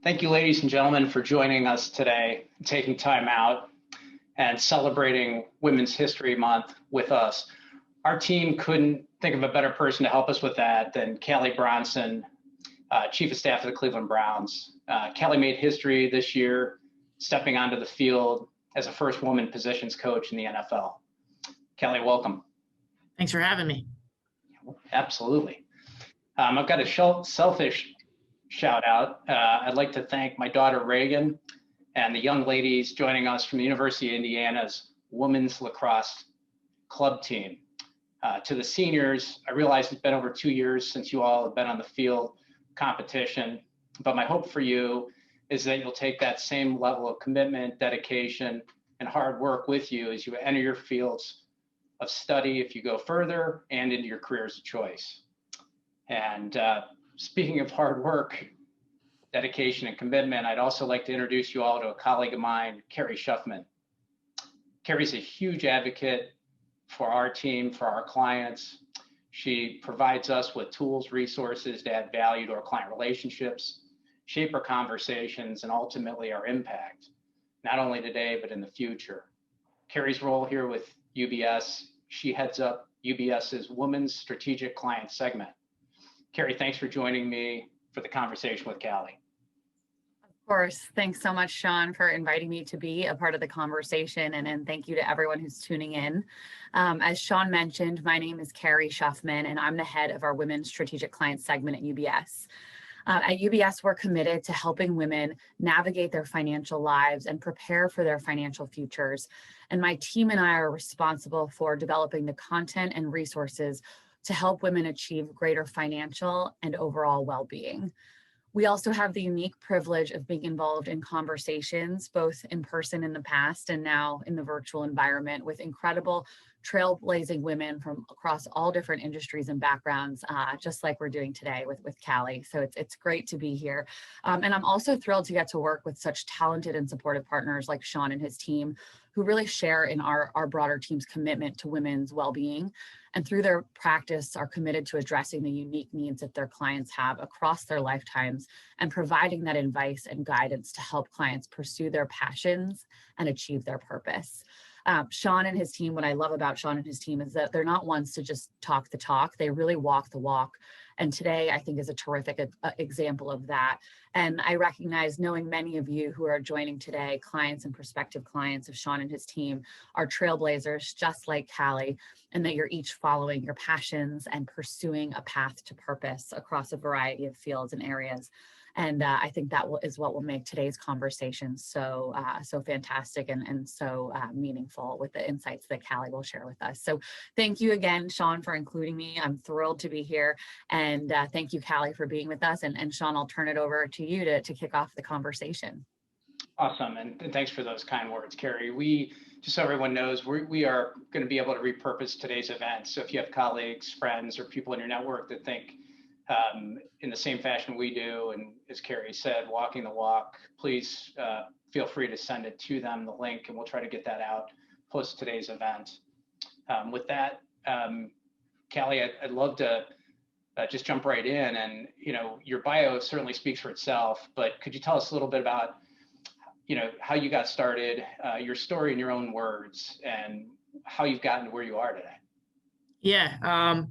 Thank you, ladies and gentlemen, for joining us today, taking time out and celebrating Women's History Month with us. Our team couldn't think of a better person to help us with that than Callie Brownson, Chief of Staff of the Cleveland Browns. Callie made history this year, stepping onto the field as a first woman positions coach in the NFL. Callie, welcome. Thanks for having me. Absolutely. I've got a selfish shout out. I'd like to thank my daughter Reagan and the young ladies joining us from the University of Indiana's women's lacrosse club team. To the seniors, I realize it's been over 2 years since you all have been on the field competition, but my hope for you is that you'll take that same level of commitment, dedication, and hard work with you as you enter your fields of study if you go further and into your careers of choice. And speaking of hard work, dedication, and commitment, I'd also like to introduce you all to a colleague of mine, Callie Shuffman. Carrie's a huge advocate for our team, for our clients. She provides us with tools, resources to add value to our client relationships, shape our conversations, and ultimately our impact, not only today, but in the future. Carrie's role here with UBS, she heads up UBS's Women's Strategic Client segment. Callie, thanks for joining me for the conversation with Callie. Of course. Thanks so much, Sean, for inviting me to be a part of the conversation. And thank you to everyone who's tuning in. As Sean mentioned, my name is Callie Shuffman, and I'm the head of our Women's Strategic Client segment at UBS. At UBS, we're committed to helping women navigate their financial lives and prepare for their financial futures. And my team and I are responsible for developing the content and resources to help women achieve greater financial and overall well-being. We also have the unique privilege of being involved in conversations, both in person in the past and now in the virtual environment, with incredible trailblazing women from across all different industries and backgrounds, just like we're doing today with Callie. So it's great to be here. And I'm also thrilled to get to work with such talented and supportive partners like Sean and his team, who really share in our broader team's commitment to women's well-being, and through their practice are committed to addressing the unique needs that their clients have across their lifetimes and providing that advice and guidance to help clients pursue their passions and achieve their purpose. Sean and his team, what I love about Sean and his team is that they're not ones to just talk the talk, they really walk the walk. And today, I think, is a terrific example of that. And I recognize, knowing many of you who are joining today, clients and prospective clients of Sean and his team, are trailblazers just like Callie, and that you're each following your passions and pursuing a path to purpose across a variety of fields and areas. And I think that is what will make today's conversation so fantastic and so meaningful with the insights that Callie will share with us. So thank you again, Sean, for including me. I'm thrilled to be here. And thank you, Callie, for being with us. And Sean, I'll turn it over to you to kick off the conversation. Awesome. And thanks for those kind words, Callie. We, just so everyone knows, we are going to be able to repurpose today's event. So if you have colleagues, friends, or people in your network that think in the same fashion we do, and as Callie said, walking the walk, please feel free to send it to them, the link, and we'll try to get that out post today's event. With that, Callie, I'd love to just jump right in. And, your bio certainly speaks for itself, but could you tell us a little bit about, how you got started, your story in your own words, and how you've gotten to where you are today? Yeah.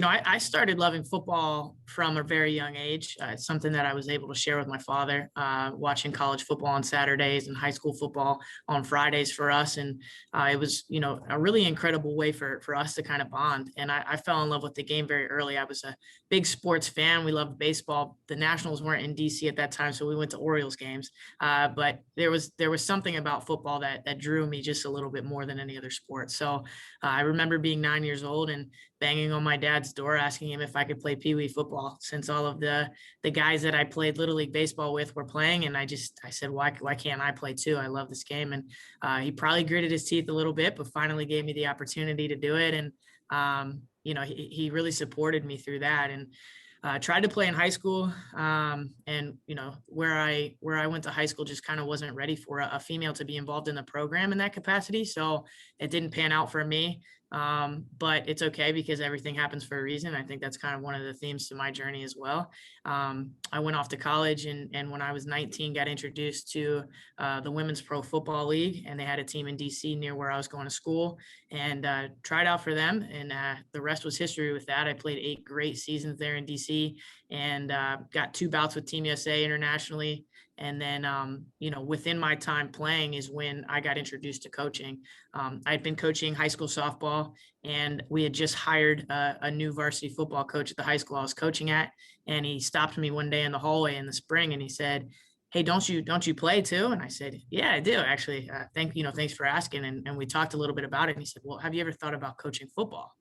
I started loving football from a very young age. It's something that I was able to share with my father, watching college football on Saturdays and high school football on Fridays for us. And it was, a really incredible way for us to kind of bond. And I fell in love with the game very early. I was a big sports fan. We loved baseball. The Nationals weren't in DC at that time, so we went to Orioles games. But there was something about football that drew me just a little bit more than any other sport. So I remember being 9 years old and banging on my dad's door, asking him if I could play Pee Wee football, since all of the guys that I played Little League baseball with were playing. And I said, why can't I play too? I love this game. And he probably gritted his teeth a little bit, but finally gave me the opportunity to do it. And, he really supported me through that. And tried to play in high school, and where I went to high school just kind of wasn't ready for a female to be involved in the program in that capacity, so it didn't pan out for me. But it's okay because everything happens for a reason. I think that's kind of one of the themes to my journey as well. I went off to college, and when I was 19, got introduced to the Women's Pro Football League, and they had a team in DC near where I was going to school, and tried out for them. And the rest was history with that. I played 8 great seasons there in DC, and got 2 bouts with Team USA internationally. And then, within my time playing is when I got introduced to coaching. I'd been coaching high school softball, and we had just hired a new varsity football coach at the high school I was coaching at. And he stopped me one day in the hallway in the spring, and he said, "Hey, don't you play too?" And I said, "Yeah, I do actually. Thanks for asking." And we talked a little bit about it. And he said, "Well, have you ever thought about coaching football?"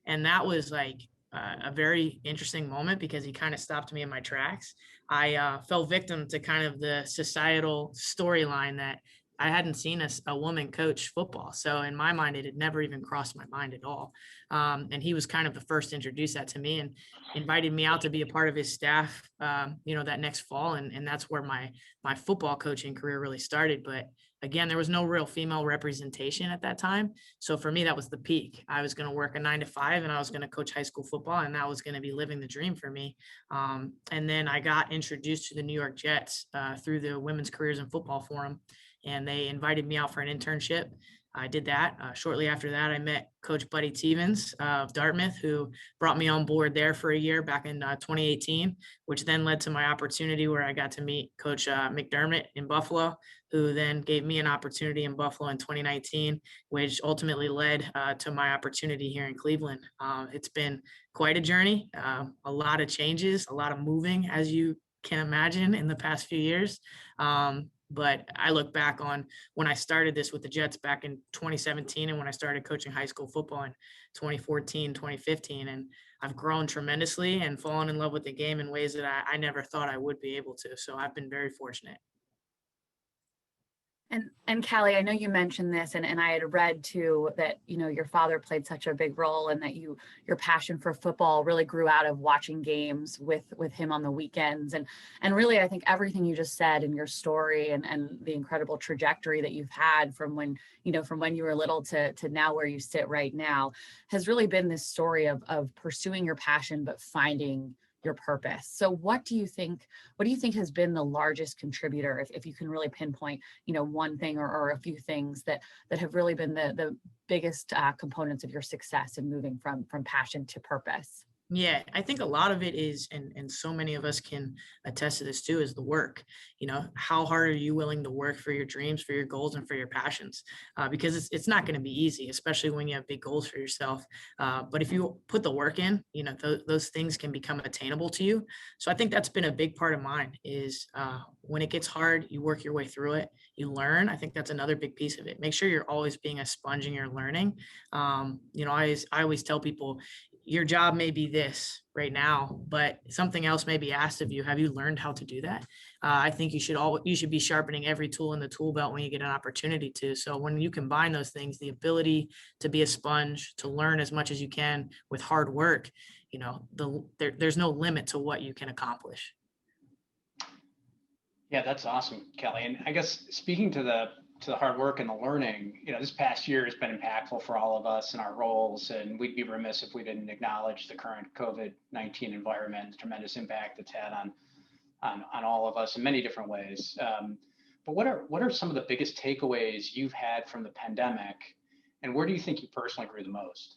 And that was like a very interesting moment because he kind of stopped me in my tracks. I fell victim to kind of the societal storyline that I hadn't seen a woman coach football. So in my mind, it had never even crossed my mind at all. And he was kind of the first to introduce that to me and invited me out to be a part of his staff, that next fall. And that's where my football coaching career really started. But again, there was no real female representation at that time. So for me, that was the peak. I was going to work a 9 to 5 and I was going to coach high school football, and that was going to be living the dream for me. And then I got introduced to the New York Jets through the Women's Careers in Football Forum, and they invited me out for an internship. I did that. Shortly after that, I met Coach Buddy Stevens of Dartmouth, who brought me on board there for a year back in 2018, which then led to my opportunity where I got to meet Coach McDermott in Buffalo, who then gave me an opportunity in Buffalo in 2019, which ultimately led to my opportunity here in Cleveland. It's been quite a journey, a lot of changes, a lot of moving, as you can imagine, in the past few years. But I look back on when I started this with the Jets back in 2017 and when I started coaching high school football in 2014, 2015, and I've grown tremendously and fallen in love with the game in ways that I never thought I would be able to. So I've been very fortunate. And Callie, I know you mentioned this, and I had read too that your father played such a big role, and that your passion for football really grew out of watching games with him on the weekends. And really, I think everything you just said in your story and the incredible trajectory that you've had from when you were little to now where you sit right now has really been this story of pursuing your passion but finding your purpose. So what do you think has been the largest contributor, if you can really pinpoint, one thing or a few things that have really been the biggest components of your success in moving from passion to purpose? Yeah, I think a lot of it is, and so many of us can attest to this too, is the work. How hard are you willing to work for your dreams, for your goals, and for your passions? Because it's not going to be easy, especially when you have big goals for yourself. But if you put the work in, those things can become attainable to you. So I think that's been a big part of mine is when it gets hard, you work your way through it, you learn. I think that's another big piece of it. Make sure you're always being a sponge and you're learning. I always tell people, your job may be this right now, but something else may be asked of you. Have you learned how to do that? I think you should be sharpening every tool in the tool belt when you get an opportunity to. So when you combine those things, the ability to be a sponge, to learn as much as you can with hard work, there's no limit to what you can accomplish. Yeah, that's awesome, Callie. And I guess speaking to the hard work and the learning, this past year has been impactful for all of us in our roles, and we'd be remiss if we didn't acknowledge the current COVID-19 environment, the tremendous impact it's had on all of us in many different ways. But what are some of the biggest takeaways you've had from the pandemic, and where do you think you personally grew the most?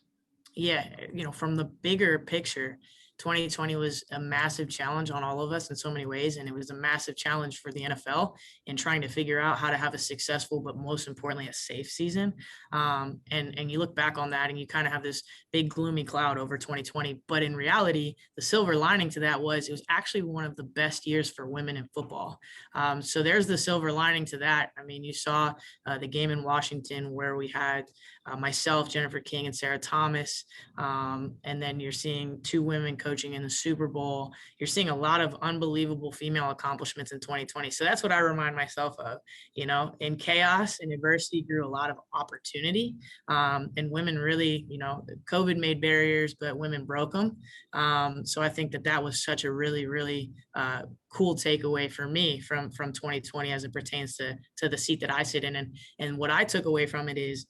Yeah, from the bigger picture, 2020 was a massive challenge on all of us in so many ways. And it was a massive challenge for the NFL in trying to figure out how to have a successful, but most importantly, a safe season. And you look back on that and you kind of have this big gloomy cloud over 2020. But in reality, the silver lining to that was it was actually one of the best years for women in football. So there's the silver lining to that. I mean, you saw the game in Washington where we had myself, Jennifer King, and Sarah Thomas. And then you're seeing 2 women coaching in the Super Bowl. You're seeing a lot of unbelievable female accomplishments in 2020. So that's what I remind myself of. In chaos and adversity grew a lot of opportunity. And women really, COVID made barriers, but women broke them. So I think that was such a really, really cool takeaway for me from 2020 as it pertains to the seat that I sit in. And what I took away from it is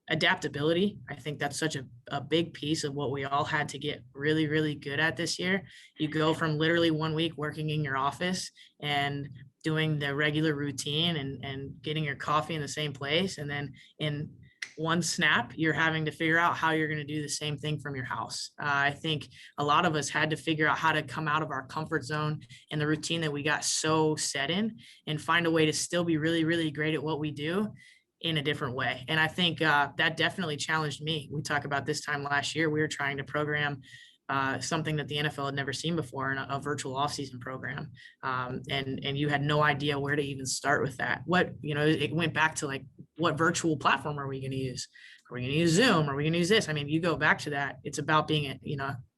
adaptability. I think that's such a big piece of what we all had to get really, really good at this year. You go from literally 1 week working in your office and doing the regular routine and getting your coffee in the same place. And then in one snap, you're having to figure out how you're going to do the same thing from your house. I think a lot of us had to figure out how to come out of our comfort zone and the routine that we got so set in and find a way to still be really, really great at what we do in a different way. And I think that definitely challenged me. We talked about this time last year, we were trying to program something that the NFL had never seen before in a virtual offseason program. And you had no idea where to even start with that. It went back to like, what virtual platform are we going to use? Are we going to use Zoom? Are we going to use this? I mean, you go back to that, it's about being,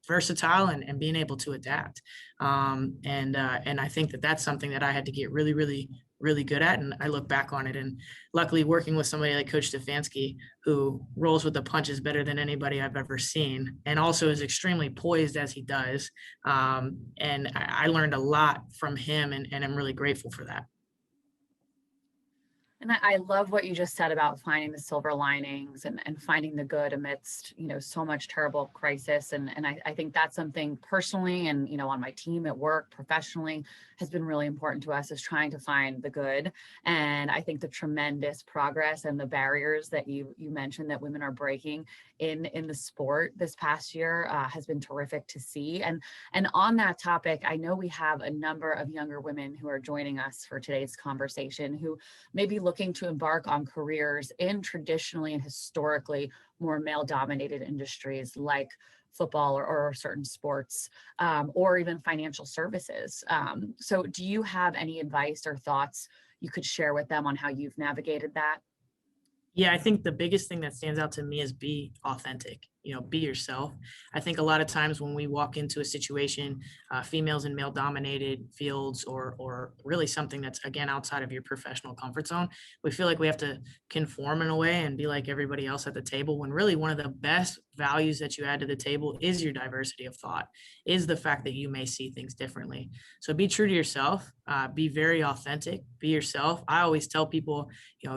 versatile and being able to adapt. And I think that that's something that I had to get really, really, really good at. And I look back on it, and luckily working with somebody like Coach Stefanski, who rolls with the punches better than anybody I've ever seen, and also is extremely poised as he does. And I learned a lot from him, and I'm really grateful for that. And I love what you just said about finding the silver linings and finding the good amidst, so much terrible crisis. And I think that's something personally and, on my team at work, professionally, has been really important to us, is trying to find the good. And I think the tremendous progress and the barriers that you mentioned that women are breaking in the sport this past year has been terrific to see. And on that topic, I know we have a number of younger women who are joining us for today's conversation who may be looking to embark on careers in traditionally and historically more male-dominated industries like football or certain sports, or even financial services. So do you have any advice or thoughts you could share with them on how you've navigated that? Yeah, I think the biggest thing that stands out to me is be authentic, be yourself. I think a lot of times when we walk into a situation, females in male dominated fields or really something that's, again, outside of your professional comfort zone, we feel like we have to conform in a way and be like everybody else at the table, when really one of the best values that you add to the table is your diversity of thought, is the fact that you may see things differently. So be true to yourself, be very authentic, be yourself. I always tell people,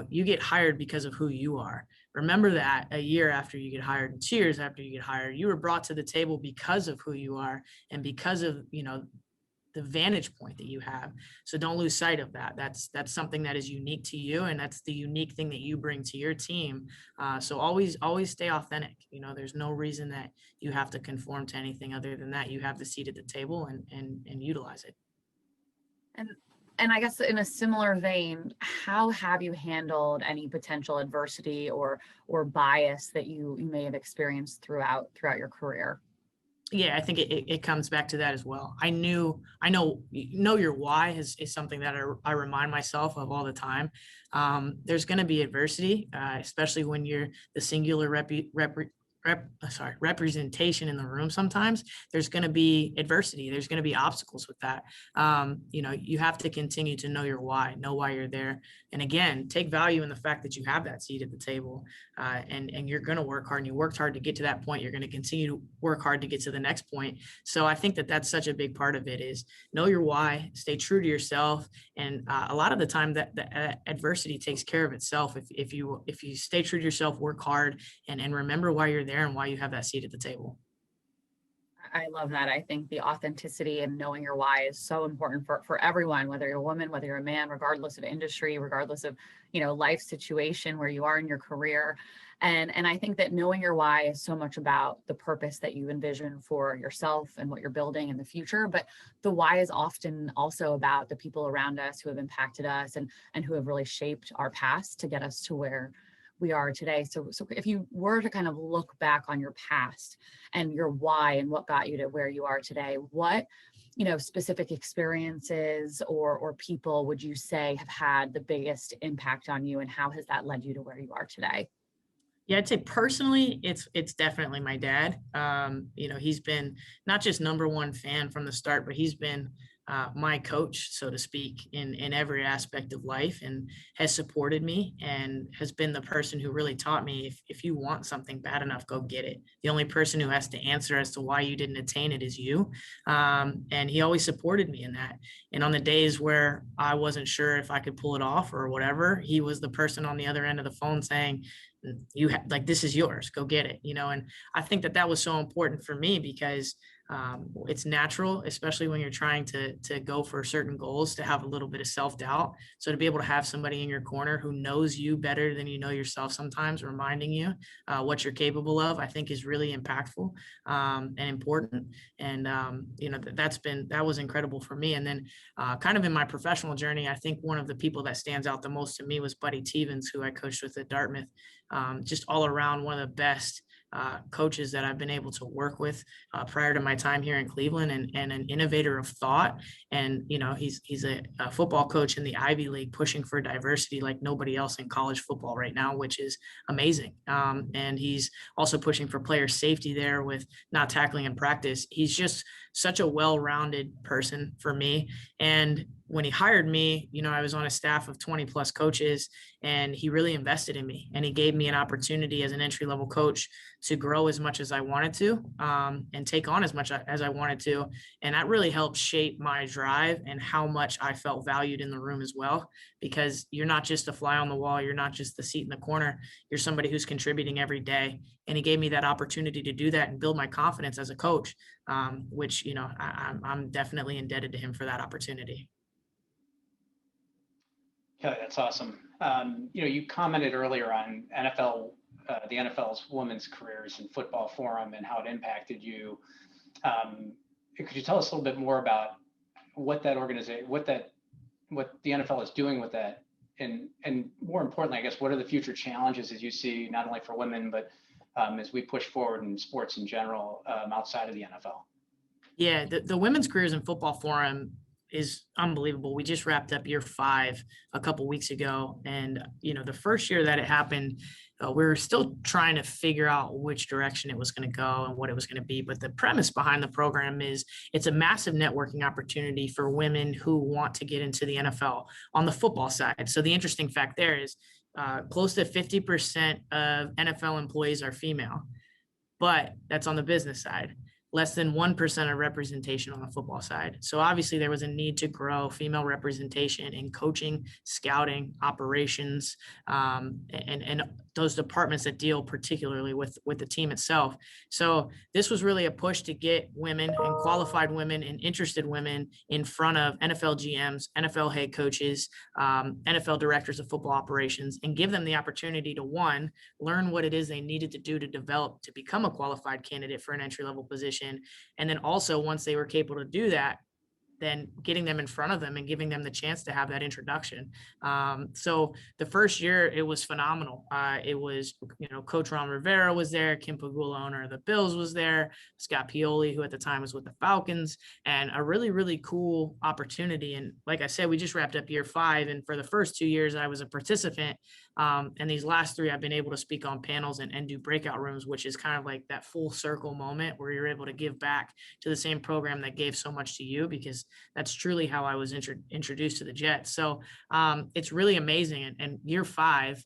you get hired because of who you are. Remember that a year after you get hired and 2 years after you get hired, you were brought to the table because of who you are and because of, the vantage point that you have. So don't lose sight of that. That's something that is unique to you. And that's the unique thing that you bring to your team. So always stay authentic. There's no reason that you have to conform to anything other than that. You have the seat at the table and utilize it. And I guess in a similar vein, how have you handled any potential adversity or bias that you may have experienced throughout your career? Yeah, I think it comes back to that as well. I know your why is something that I remind myself of all the time. There's going to be adversity, especially when you're the singular representation in the room. Sometimes there's going to be adversity. There's going to be obstacles with that. You have to continue to know your why, know why you're there. And again, take value in the fact that you have that seat at the table, and you're going to work hard, and you worked hard to get to that point. You're going to continue to work hard to get to the next point. So I think that that's such a big part of it, is know your why, stay true to yourself. And a lot of the time that the adversity takes care of itself. If you stay true to yourself, work hard, and remember why you're there and why you have that seat at the table. I love that. I think the authenticity and knowing your why is so important for everyone, whether you're a woman, whether you're a man, regardless of industry, regardless of, life situation where you are in your career. And I think that knowing your why is so much about the purpose that you envision for yourself and what you're building in the future. But the why is often also about the people around us who have impacted us and who have really shaped our past to get us to where we are today. So if you were to kind of look back on your past and your why and what got you to where you are today, what, specific experiences or people would you say have had the biggest impact on you, and how has that led you to where you are today? Yeah, I'd say personally, it's definitely my dad. He's been not just number one fan from the start, but he's been my coach, so to speak, in every aspect of life, and has supported me and has been the person who really taught me, if you want something bad enough, go get it. The only person who has to answer as to why you didn't attain it is you. And he always supported me in that. And on the days where I wasn't sure if I could pull it off or whatever, he was the person on the other end of the phone saying, like, this is yours, go get it, and I think that was so important for me because it's natural, especially when you're trying to go for certain goals, to have a little bit of self-doubt. So to be able to have somebody in your corner who knows you better than you know yourself sometimes, reminding you what you're capable of, I think is really impactful and important. And that was incredible for me. And then kind of in my professional journey, I think one of the people that stands out the most to me was Buddy Tevens, who I coached with at Dartmouth. Just all around one of the best coaches that I've been able to work with prior to my time here in Cleveland, and an innovator of thought. And, he's a football coach in the Ivy League, pushing for diversity like nobody else in college football right now, which is amazing. And he's also pushing for player safety there with not tackling in practice. He's just such a well-rounded person for me. And when he hired me, I was on a staff of 20 plus coaches, and he really invested in me, and he gave me an opportunity as an entry-level coach to grow as much as I wanted to, and take on as much as I wanted to. And that really helped shape my drive and how much I felt valued in the room as well, because you're not just a fly on the wall. You're not just the seat in the corner. You're somebody who's contributing every day. And he gave me that opportunity to do that and build my confidence as a coach, which, I'm definitely indebted to him for that opportunity. Kelly, that's awesome. You commented earlier on the NFL's women's careers and football forum and how it impacted you. Could you tell us a little bit more about what that organization, what the NFL is doing with that, and more importantly, I guess, what are the future challenges as you see, not only for women, but as we push forward in sports in general outside of the NFL? Yeah, the Women's Careers in Football Forum is unbelievable. We just wrapped up year 5 a couple weeks ago. And, the first year that it happened, we were still trying to figure out which direction it was going to go and what it was going to be. But the premise behind the program is it's a massive networking opportunity for women who want to get into the NFL on the football side. So the interesting fact there is close to 50% of NFL employees are female, but that's on the business side. Less than 1% of representation on the football side. So obviously there was a need to grow female representation in coaching, scouting, operations, and those departments that deal particularly with the team itself. So this was really a push to get women and qualified women and interested women in front of NFL GMs, NFL head coaches, NFL directors of football operations, and give them the opportunity to, one, learn what it is they needed to do to develop to become a qualified candidate for an entry-level position. And then also, once they were capable to do that, then getting them in front of them and giving them the chance to have that introduction. So the first year, it was phenomenal. It was, Coach Ron Rivera was there, Kim Pagula, owner of the Bills, was there, Scott Pioli, who at the time was with the Falcons, and a really, really cool opportunity. And like I said, we just wrapped up year 5. And for the first 2 years, I was a participant. And these last 3, I've been able to speak on panels and do breakout rooms, which is kind of like that full circle moment where you're able to give back to the same program that gave so much to you, because that's truly how I was introduced to the Jets. So it's really amazing. And year 5,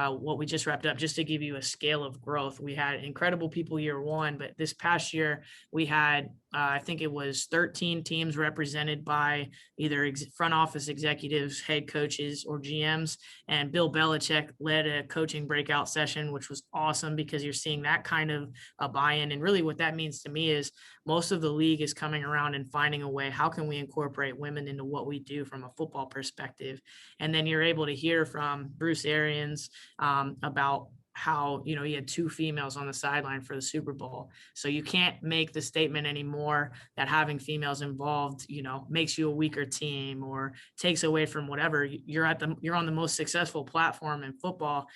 what we just wrapped up, just to give you a scale of growth, we had incredible people year 1, but this past year we had, I think it was 13 teams represented by either front office executives, head coaches, or GMs. And Bill Belichick led a coaching breakout session, which was awesome, because you're seeing that kind of a buy-in. And really what that means to me is most of the league is coming around and finding a way, how can we incorporate women into what we do from a football perspective? And then you're able to hear from Bruce Arians about how, he had 2 females on the sideline for the Super Bowl. So you can't make the statement anymore that having females involved, makes you a weaker team or takes away from whatever. You're on the most successful platform in football,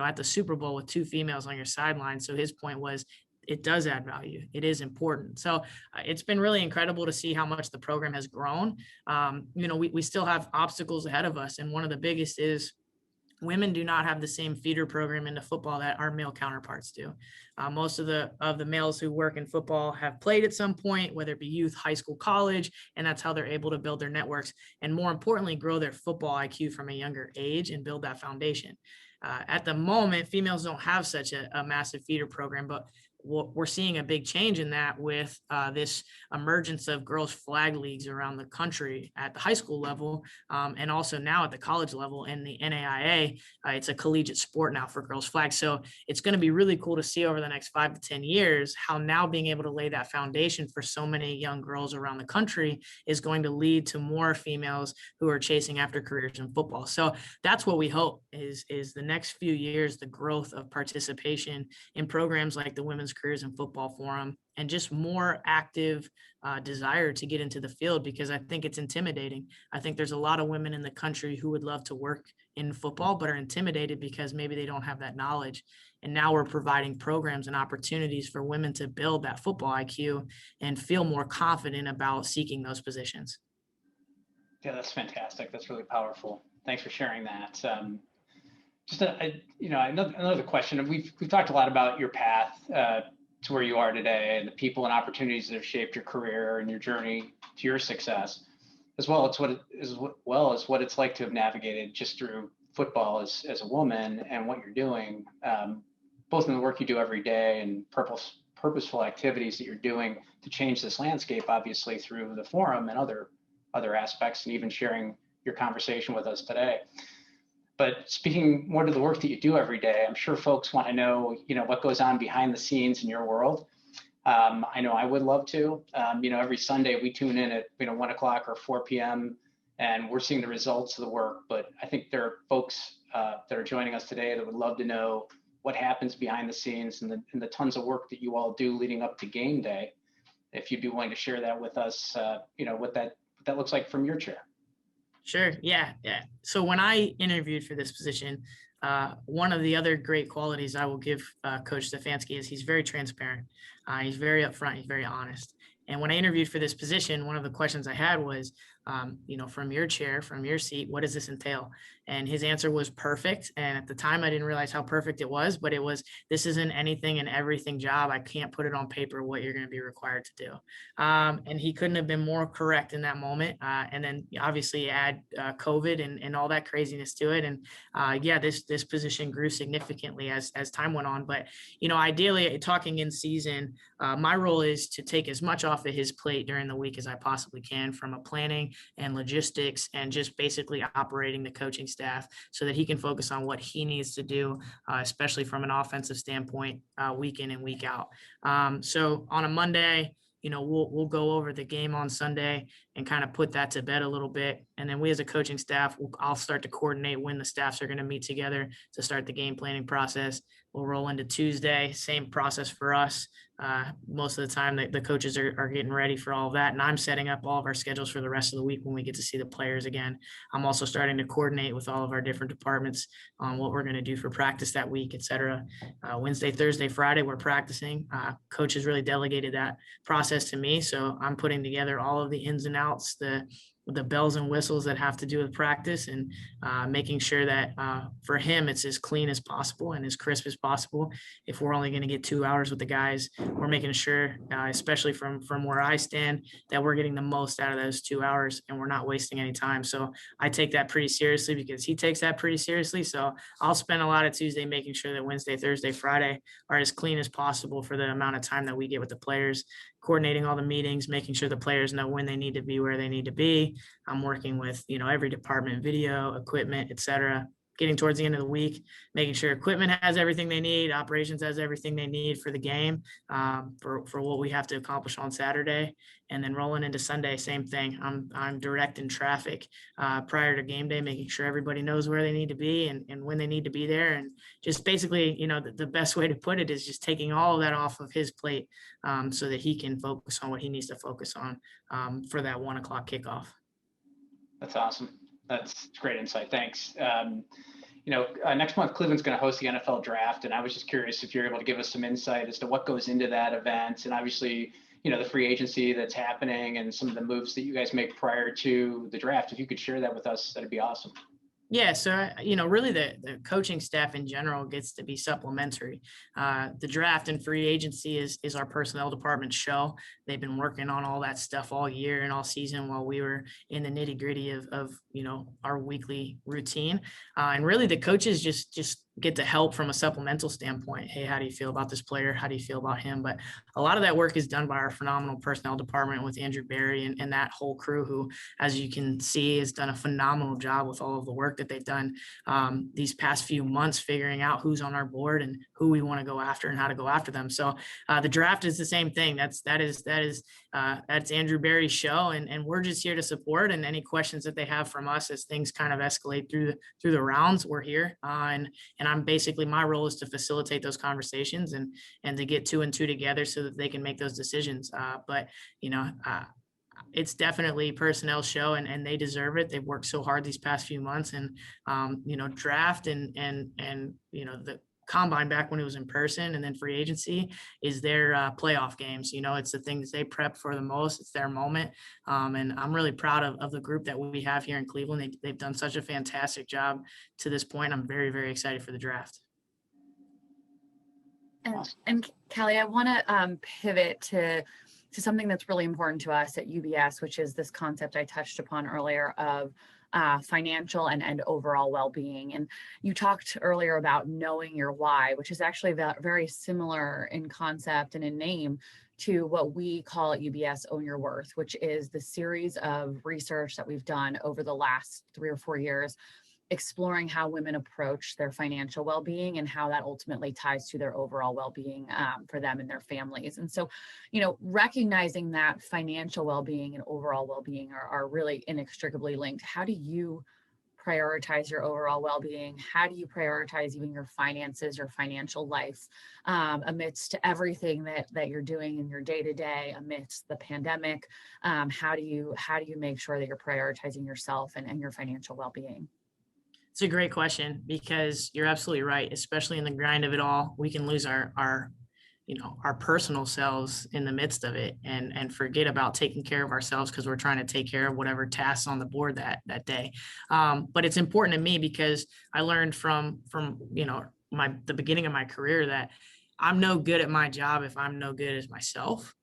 at the Super Bowl with 2 females on your sideline. So his point was, it does add value. It is important. So it's been really incredible to see how much the program has grown. We still have obstacles ahead of us. And one of the biggest is women do not have the same feeder program into football that our male counterparts do. Most of the males who work in football have played at some point, whether it be youth, high school, college, and that's how they're able to build their networks and, more importantly, grow their football IQ from a younger age and build that foundation. At the moment, females don't have such a massive feeder program, but we're seeing a big change in that with this emergence of girls flag leagues around the country at the high school level, and also now at the college level in the NAIA. It's a collegiate sport now for girls flag. So it's going to be really cool to see over the next 5 to 10 years how now being able to lay that foundation for so many young girls around the country is going to lead to more females who are chasing after careers in football. So that's what we hope is the next few years, the growth of participation in programs like the Women's Careers in Football Forum, and just more active desire to get into the field, because I think it's intimidating. I think there's a lot of women in the country who would love to work in football, but are intimidated because maybe they don't have that knowledge. And now we're providing programs and opportunities for women to build that football IQ and feel more confident about seeking those positions. Yeah, that's fantastic. That's really powerful. Thanks for sharing that. Just another question. We've talked a lot about your path to where you are today, and the people and opportunities that have shaped your career and your journey to your success, as well as what it's like to have navigated just through football as a woman, and what you're doing, both in the work you do every day and purposeful activities that you're doing to change this landscape, obviously through the forum and other aspects, and even sharing your conversation with us today. But speaking more to the work that you do every day, I'm sure folks want to know, what goes on behind the scenes in your world. I know I would love to. Every Sunday we tune in at 1 o'clock or 4 p.m. and we're seeing the results of the work. But I think there are folks that are joining us today that would love to know what happens behind the scenes and the tons of work that you all do leading up to game day. If you'd be willing to share that with us, what that looks like from your chair. Sure. Yeah. So when I interviewed for this position, one of the other great qualities I will give Coach Stefanski is he's very transparent. He's very upfront. He's very honest. And when I interviewed for this position, one of the questions I had was, from your chair, from your seat, what does this entail? And his answer was perfect. And at the time, I didn't realize how perfect it was, but it was, this isn't anything and everything job. I can't put it on paper what you're going to be required to do. And he couldn't have been more correct in that moment. And then obviously add COVID and all that craziness to it. And this position grew significantly as time went on. But, ideally, talking in season, my role is to take as much off of his plate during the week as I possibly can, from a planning and logistics and just basically operating the coaching staff, so that he can focus on what he needs to do, especially from an offensive standpoint, week in and week out. So on a Monday, we'll go over the game on Sunday and kind of put that to bed a little bit. And then we as a coaching staff, I'll start to coordinate when the staffs are going to meet together to start the game planning process. We'll roll into Tuesday, same process for us. Most of the time the coaches are getting ready for all of that. And I'm setting up all of our schedules for the rest of the week when we get to see the players again. I'm also starting to coordinate with all of our different departments on what we're going to do for practice that week, et cetera. Wednesday, Thursday, Friday, we're practicing. Coach has really delegated that process to me. So I'm putting together all of the ins and outs, the bells and whistles that have to do with practice, and making sure that for him, it's as clean as possible and as crisp as possible. If we're only going to get 2 hours with the guys, we're making sure, especially from where I stand, that we're getting the most out of those 2 hours and we're not wasting any time. So I take that pretty seriously because he takes that pretty seriously. So I'll spend a lot of Tuesday making sure that Wednesday, Thursday, Friday are as clean as possible for the amount of time that we get with the players, coordinating all the meetings, making sure the players know when they need to be, where they need to be. I'm working with, every department, video, equipment, et cetera. Getting towards the end of the week, making sure equipment has everything they need, operations has everything they need for the game, for what we have to accomplish on Saturday. And then rolling into Sunday, same thing. I'm directing traffic prior to game day, making sure everybody knows where they need to be and when they need to be there. And just basically, the best way to put it is just taking all of that off of his plate, so that he can focus on what he needs to focus on for that 1 o'clock kickoff. That's awesome. That's great insight. Thanks. Next month, Cleveland's going to host the NFL draft. And I was just curious if you're able to give us some insight as to what goes into that event. And obviously, the free agency that's happening and some of the moves that you guys make prior to the draft. If you could share that with us, that'd be awesome. Yeah, so really the coaching staff in general gets to be supplementary. The draft and free agency is our personnel department show. They've been working on all that stuff all year and all season while we were in the nitty gritty of our weekly routine. And really the coaches just get to help from a supplemental standpoint. Hey, how do you feel about this player? How do you feel about him? But a lot of that work is done by our phenomenal personnel department with Andrew Barry and that whole crew who, as you can see, has done a phenomenal job with all of the work that they've done these past few months, figuring out who's on our board and who we want to go after and how to go after them. So the draft is the same thing. That's Andrew Barry's show, and we're just here to support. And any questions that they have from us as things kind of escalate through the rounds, we're here. And I'm basically, my role is to facilitate those conversations and to get 2 and 2 together so that they can make those decisions. But it's definitely personnel show, and they deserve it. They've worked so hard these past few months, and draft and the combine back when it was in person, and then free agency is their playoff games. It's the things they prep for the most. It's their moment. And I'm really proud of the group that we have here in Cleveland. They've done such a fantastic job to this point. I'm very, very excited for the draft. And Callie, I want to pivot to something that's really important to us at UBS, which is this concept I touched upon earlier of financial and overall well-being. And you talked earlier about knowing your why, which is actually very similar in concept and in name to what we call at UBS Own Your Worth, which is the series of research that we've done over the last 3 or 4 years, exploring how women approach their financial well-being and how that ultimately ties to their overall well-being for them and their families. And so, recognizing that financial well-being and overall well-being are really inextricably linked. How do you prioritize your overall well-being? How do you prioritize even your finances, your financial life amidst everything that you're doing in your day-to-day amidst the pandemic? How do you make sure that you're prioritizing yourself and your financial well-being? It's a great question, because you're absolutely right. Especially in the grind of it all, we can lose our personal selves in the midst of it and forget about taking care of ourselves because we're trying to take care of whatever tasks on the board that day. But it's important to me because I learned from the beginning of my career that I'm no good at my job if I'm no good as myself.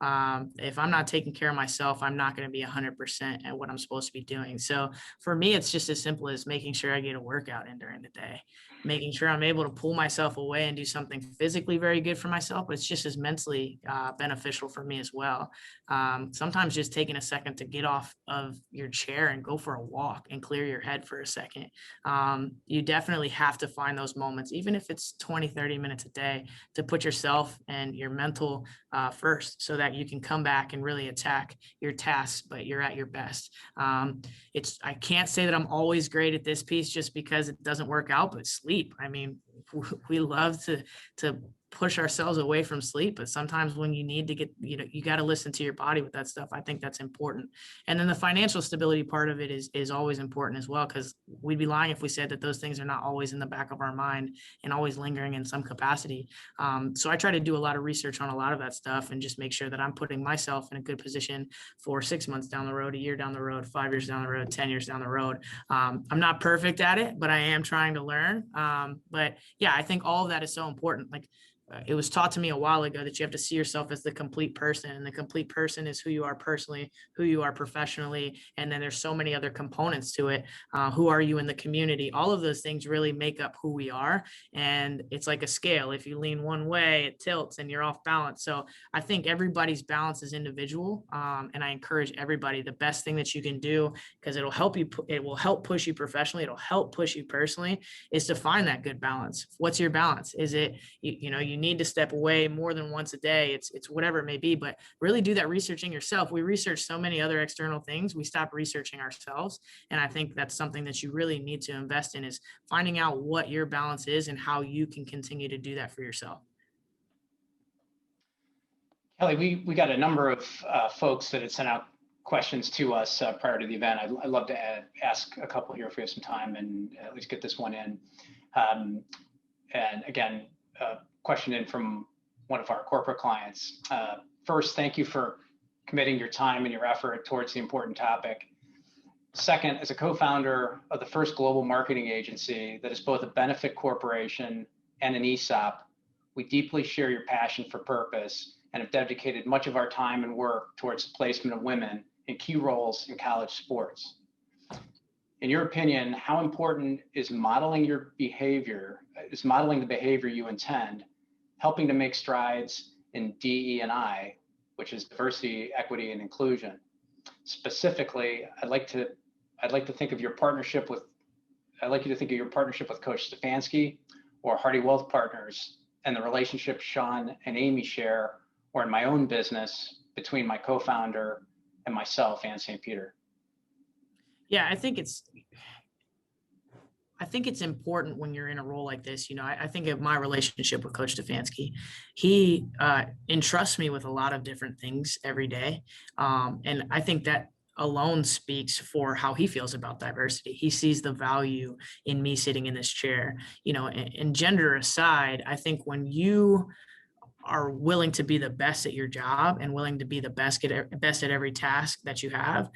If I'm not taking care of myself, I'm not going to be 100% at what I'm supposed to be doing. So for me, it's just as simple as making sure I get a workout in during the day, making sure I'm able to pull myself away and do something physically very good for myself, but it's just as mentally beneficial for me as well. Sometimes just taking a second to get off of your chair and go for a walk and clear your head for a second. You definitely have to find those moments, even if it's 20, 30 minutes a day, to put yourself and your mental first so that you can come back and really attack your tasks, but you're at your best. I can't say that I'm always great at this piece just because it doesn't work out, but sleep. I mean, we love to push ourselves away from sleep, but sometimes when you need to get, you got to listen to your body with that stuff. I think that's important. And then the financial stability part of it is always important as well, because we'd be lying if we said that those things are not always in the back of our mind and always lingering in some capacity. So I try to do a lot of research on a lot of that stuff and just make sure that I'm putting myself in a good position for 6 months down the road, a year down the road, 5 years down the road, 10 years down the road. I'm not perfect at it, but I am trying to learn. But yeah, I think all of that is so important. Like, it was taught to me a while ago that you have to see yourself as the complete person, and the complete person is who you are personally, who you are professionally, and then there's so many other components to it. Who are you in the community? All of those things really make up who we are, and it's like a scale. If you lean one way, it tilts and you're off balance. So I think everybody's balance is individual, and I encourage everybody, the best thing that you can do, because it'll help you, it will help push you professionally, it'll help push you personally, is to find that good balance. What's your balance? Is it, you need to step away more than once a day? It's whatever it may be, but really do that researching yourself. We research so many other external things, we stop researching ourselves. And I think that's something that you really need to invest in, is finding out what your balance is and how you can continue to do that for yourself. Callie, we got a number of folks that had sent out questions to us prior to the event. I'd love to ask a couple here if we have some time and at least get this one in. And again, question in from one of our corporate clients. First, thank you for committing your time and your effort towards the important topic. Second, as a co-founder of the first global marketing agency that is both a benefit corporation and an ESOP, we deeply share your passion for purpose and have dedicated much of our time and work towards the placement of women in key roles in college sports. In your opinion, how important is modeling the behavior you intend, helping to make strides in DE&I, which is diversity, equity, and inclusion? Specifically, I'd like you to think of your partnership with Coach Stefanski or Hardy Wealth Partners and the relationship Sean and Amy share, or in my own business between my co-founder and myself, Ann St. Peter. Yeah, I think it's important when you're in a role like this. I think of my relationship with Coach Stefanski. He entrusts me with a lot of different things every day. And I think that alone speaks for how he feels about diversity. He sees the value in me sitting in this chair. And gender aside, I think when you are willing to be the best at your job and willing to be the best at every task that you have,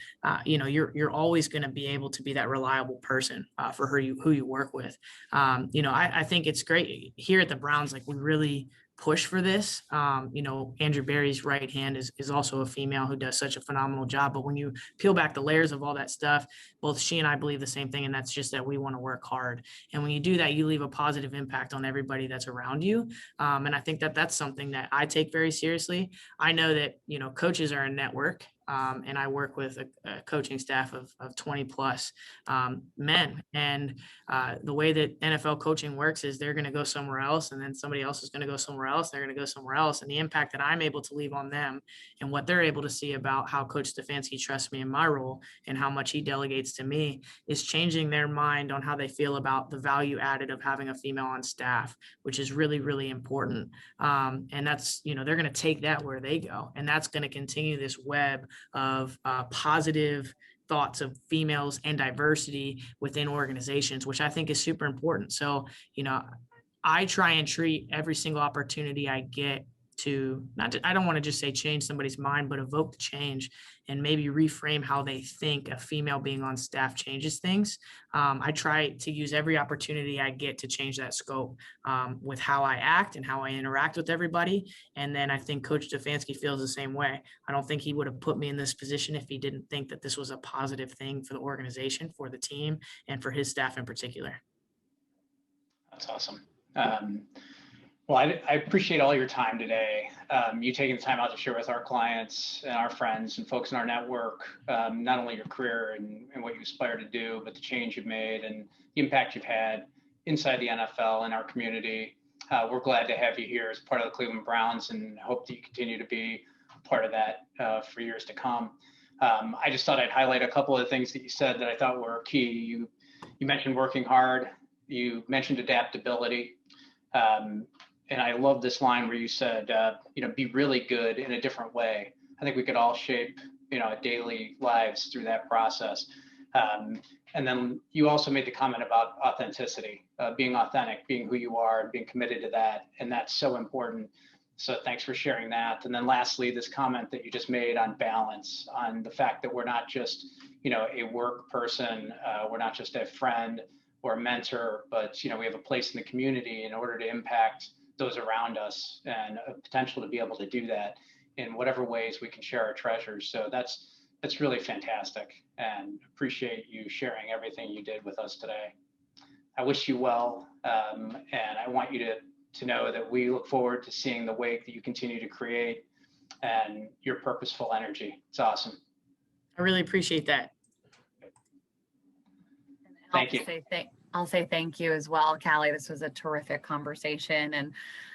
you're always going to be able to be that reliable person for who you work with. I think it's great here at the Browns. Like, we really push for this. Andrew Barry's right hand is also a female who does such a phenomenal job. But when you peel back the layers of all that stuff, both she and I believe the same thing, and that's just that we want to work hard. And when you do that, you leave a positive impact on everybody that's around you. And I think that that's something that I take very seriously. I know that, coaches are a network. And I work with a coaching staff of 20 plus men. And the way that NFL coaching works is they're going to go somewhere else, and then somebody else is going to go somewhere else. They're going to go somewhere else. And the impact that I'm able to leave on them and what they're able to see about how Coach Stefanski trusts me in my role and how much he delegates to me is changing their mind on how they feel about the value added of having a female on staff, which is really, really important. And that's, they're going to take that where they go. And that's going to continue this web of positive thoughts of females and diversity within organizations, which I think is super important. So, I try and treat every single opportunity I get to I don't want to just say change somebody's mind, but evoke the change and maybe reframe how they think a female being on staff changes things. I try to use every opportunity I get to change that scope with how I act and how I interact with everybody. And then I think Coach Stefanski feels the same way. I don't think he would have put me in this position if he didn't think that this was a positive thing for the organization, for the team, and for his staff in particular. That's awesome. Well, I appreciate all your time today. You taking the time out to share with our clients and our friends and folks in our network, not only your career and what you aspire to do, but the change you've made and the impact you've had inside the NFL and our community. We're glad to have you here as part of the Cleveland Browns and hope that you continue to be part of that for years to come. I just thought I'd highlight a couple of things that you said that I thought were key. You mentioned working hard. You mentioned adaptability. And I love this line where you said, be really good in a different way. I think we could all shape, daily lives through that process. And then you also made the comment about authenticity, being authentic, being who you are, and being committed to that. And that's so important. So thanks for sharing that. And then lastly, this comment that you just made on balance, on the fact that we're not just, a work person, we're not just a friend or a mentor, but, we have a place in the community in order to impact those around us and a potential to be able to do that in whatever ways we can share our treasures. So that's really fantastic, and appreciate you sharing everything you did with us today. I wish you well, and I want you to know that we look forward to seeing the wake that you continue to create and your purposeful energy. It's awesome. I really appreciate that. Thank you. I'll say thank you as well, Callie. This was a terrific conversation. And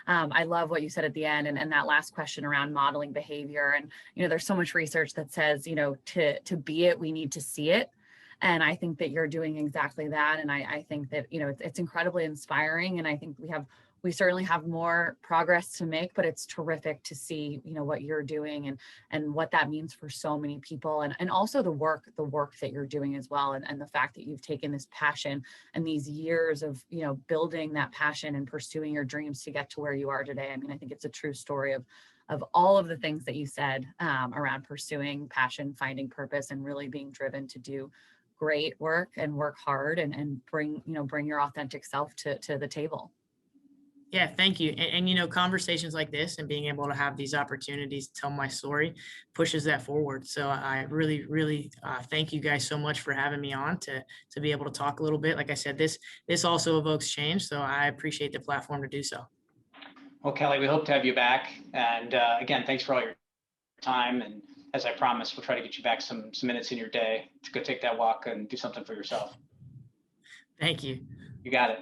I love what you said at the end and that last question around modeling behavior. And, there's so much research that says, to be it, we need to see it. And I think that you're doing exactly that. And I think that, it's incredibly inspiring. And I think we certainly have more progress to make, but it's terrific to see, what you're doing and what that means for so many people. And also the work that you're doing as well. And the fact that you've taken this passion and these years of, building that passion and pursuing your dreams to get to where you are today. I mean, I think it's a true story of all of the things that you said around pursuing passion, finding purpose, and really being driven to do great work and work hard and bring your authentic self to the table. Yeah, thank you. And conversations like this and being able to have these opportunities to tell my story pushes that forward. So I really, really thank you guys so much for having me on to be able to talk a little bit. Like I said, this also evokes change. So I appreciate the platform to do so. Well, Callie, we hope to have you back. And again, thanks for all your time. And as I promised, we'll try to get you back some minutes in your day to go take that walk and do something for yourself. Thank you. You got it.